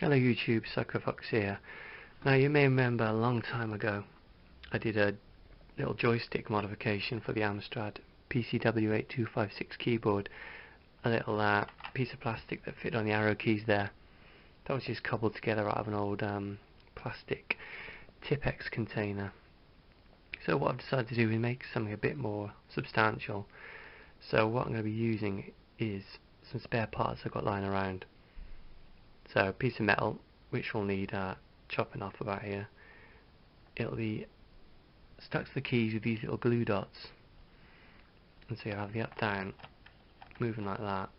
Hello YouTube, Suckerfox here. Now you may remember a long time ago I did a little joystick modification for the Amstrad PCW 8256 keyboard. A little piece of plastic that fit on the arrow keys there. That was just cobbled together out of an old plastic Tipex container. So what I've decided to do is make something a bit more substantial. So what I'm going to be using is some spare parts I've got lying around. So a piece of metal, which will need chopping off about here. It'll be stuck to the keys with these little glue dots, and so you have the up down moving like that,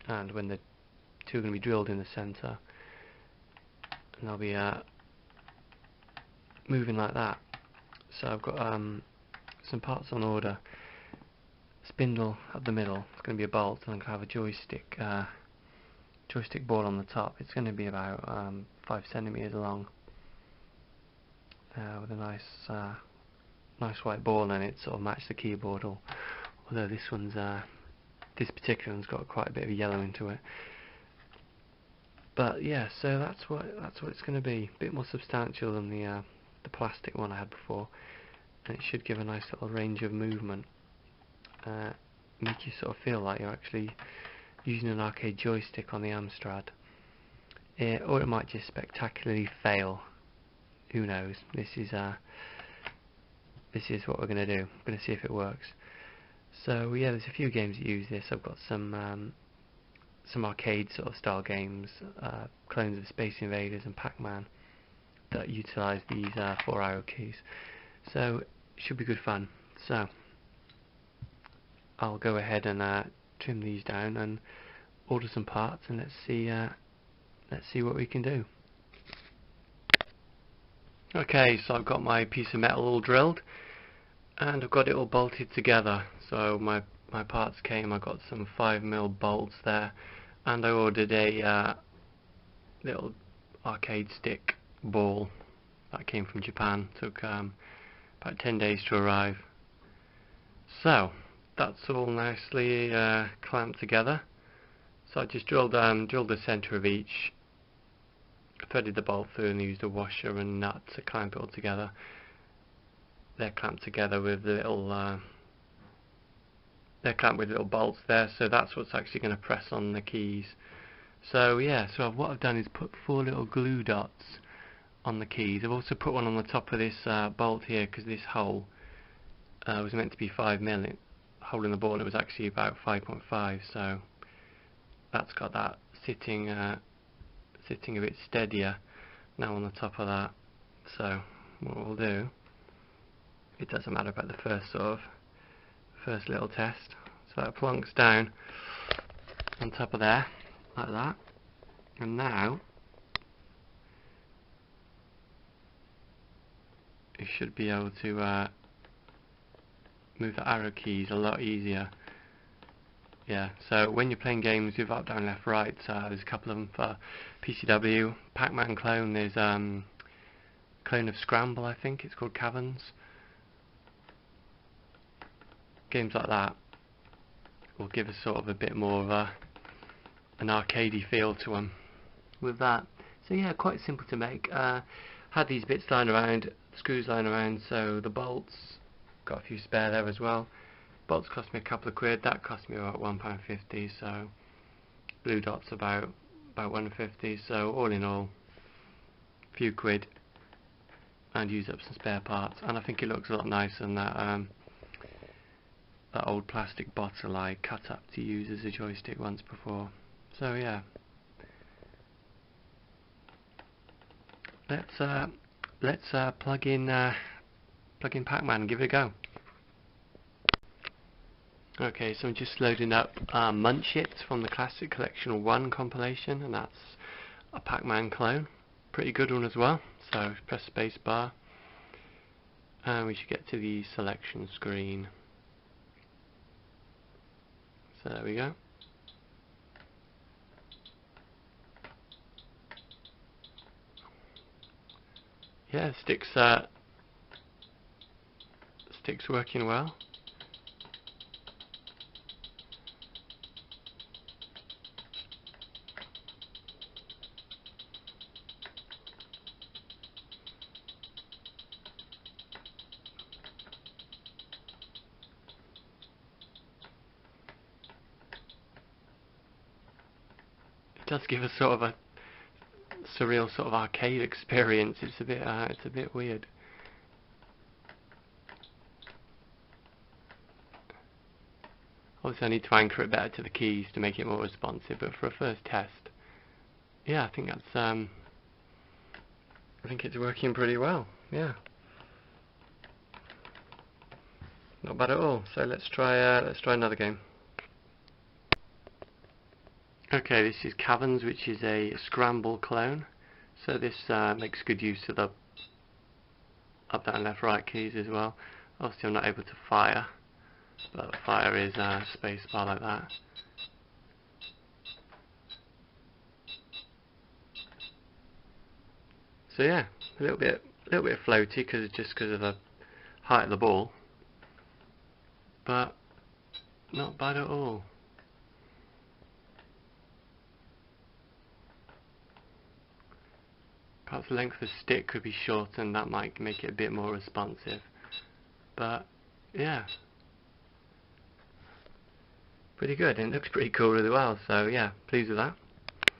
and when the two are going to be drilled in the centre, and they'll be moving like that. So I've got some parts on order. Spindle up the middle, it's going to be a bolt, and I'm going to have a joystick ball on the top. It's going to be about 5 centimeters long, with a nice white ball in it, sort of match the keyboard. Although this particular one's got quite a bit of yellow into it. But yeah, so that's what it's going to be. A bit more substantial than the plastic one I had before, and it should give a nice little range of movement. Make you sort of feel like you're actually using an arcade joystick on the Amstrad. Or it might just spectacularly fail. Who knows? This is what we're going to do. We're going to see if it works. So yeah, there's a few games that use this. I've got some arcade sort of style games, clones of Space Invaders and Pac-Man, that utilise these 4 arrow keys. So it should be good fun. So I'll go ahead and trim these down and order some parts, and let's see what we can do. Okay, so I've got my piece of metal all drilled, and I've got it all bolted together. So my parts came. I got some 5mm bolts there, and I ordered a little arcade stick ball that came from Japan. Took about 10 days to arrive. So that's all nicely clamped together. So I just drilled the centre of each, threaded the bolt through, and used a washer and nut to clamp it all together. They're clamped together with the little little bolts there, so that's what's actually going to press on the keys. So yeah, so what I've done is put 4 little glue dots on the keys. I've also put one on the top of this bolt here, because this hole was meant to be 5mm. Hole in the ball, it was actually about 5.5, so that's got that sitting a bit steadier now on the top of that. So what we'll do, it doesn't matter about the first little test. So that plonks down on top of there like that, and now you should be able to move the arrow keys a lot easier. Yeah, so when you're playing games with up, down, left, right, there's a couple of them for PCW. Pac-Man clone, there's clone of Scramble, I think it's called Caverns. Games like that will give us sort of a bit more of an arcadey feel to them with that. So yeah, quite simple to make. Had these bits lying around, screws lying around, so the bolts, got a few spare there as well. Bolts cost me a couple of quid. That cost me about £1.50. So glue dots about £1.50. So all in all, a few quid, and use up some spare parts. And I think it looks a lot nicer than that old plastic bottle I cut up to use as a joystick once before. So yeah, let's plug in Pac-Man and give it a go. Okay, so I'm just loading up Munch It from the Classic Collection 1 compilation, and that's a Pac-Man clone. Pretty good one as well. So press space bar, and we should get to the selection screen. So there we go. Yeah, stick's working well. does give a sort of a surreal sort of arcade experience. It's a bit weird. Obviously I need to anchor it better to the keys to make it more responsive, but for a first test, yeah, I think that's I think it's working pretty well. Yeah, not bad at all. So let's try another game. Okay, this is Caverns, which is a scramble clone. So this makes good use of the up, down, left, right keys as well. Obviously I'm not able to fire, but fire is spacebar like that. So yeah, a little bit floaty just because of the height of the ball, but not bad at all. Perhaps the length of the stick could be shortened, that might make it a bit more responsive. But yeah, pretty good, and it looks pretty cool as well, so yeah, pleased with that.